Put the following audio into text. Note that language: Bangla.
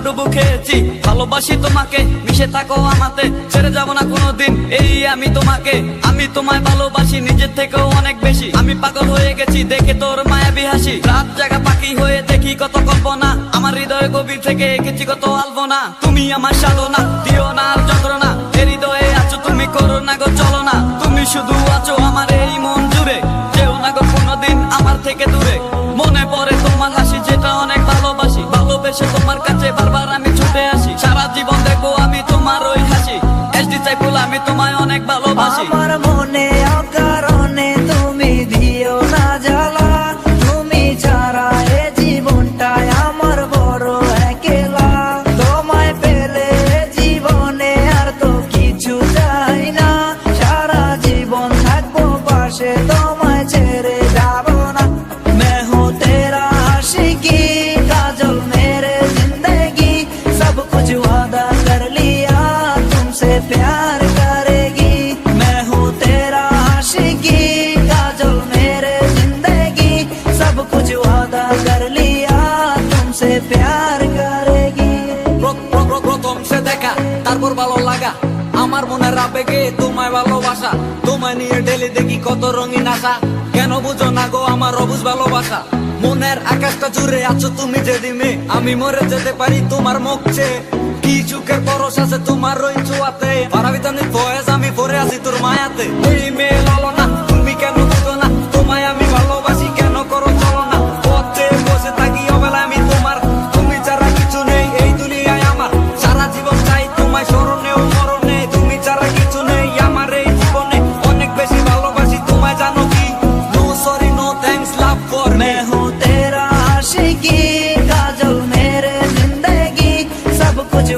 হাবুডুবু খেয়েছি, ভালোবাসি তোমাকে, মিশে থাকো আমাতে, ছেড়ে যাব না কোনোদিন এই আমি তোমাকে। আমি তোমায় ভালোবাসি নিজের থেকেও অনেক বেশি, আমি পাগল হয়ে গেছি দেখে তোর মায়াবী হাসি। রাত জাগা পাখি হয়ে দেখি কত কল্পনা, আমার হৃদয় গভীর থেকে এঁকেছি কত আলপনা। তুমি আমার সাধনা, দিও না আর যন্ত্রণা, এ হৃদয়ে আছো তুমি, করো না গো চলো না। তুমি শুধু আছো আমার এই মন জুড়ে, যেও না গো কোনোদিন আমার থেকে দূরে। মনে পড়ে তোমার হাসি যেটা অনেক ভালোবাসি, ভালোবেসে তোমার কাছে বারবার আমি ছুটে আসি। সারা জীবন দেখবো আমি তোমার ওই হাসি, এসডি সাইফুল আমি তোমায় অনেক ভালোবাসি। আমার মনে অকারণে তুমি দিও না জ্বালা, তুমি ছাড়া এ জীবনটাই আমার বড় একলা। তোমায় পেলে জীবনে আর তো কিছু চাই না, সারা জীবন থাকবো পাশে, তোমায় ছেড়ে যাব না। मैं हूँ तेरा आशिकी, काजल मेरे जिंदगी, सब कुछ वादा कर लिया तुमसे प्यार करेगी। मैं हूँ तेरा आशिकी, काजल मेरे जिंदगी, सब कुछ वादा कर लिया तुमसे प्यार करेगी। প্রথম সে দেখা তারপর ভালো লাগা, আমার মনের আবেগে তোমায় ভালোবাসা। তোমায় নিয়ে ডেলি দেখি কত রঙিন আশা, কেন বুঝো না গো আমার অবুঝ ভালোবাসা। মনের আকাশটা জুড়ে আছো তুমি যেদিনে, আমি মরে যেতে পারি তোমার মুখ চেয়ে। কি চুকের পরশ আছে তোমার ওই ছোঁয়াতে, পারাবিতানি ফয়েজ আমি পরে আছি তোর মায়াতে। এই মেয়ে লালো না, তুমি কেন বুঝো না, তোমায় আমি ভালোবাসি কেন করো চলো না। পথে বসে থাকি অবেলা আমি তোমার, তুমি ছাড়া কিছু নেই এই দুনিয়ায় আমার। সারা জীবন চাই তোমায় স্মরণে ও মরণে, তুমি ছাড়া কিছু নেই আমার এই জীবনে। অনেক বেশি ভালোবাসি তোমায় জানো কি, no sorry no thanks love for me. मैं हूँ तेरा आशिकी, काजल मेरे जिंदगी, सब कुछ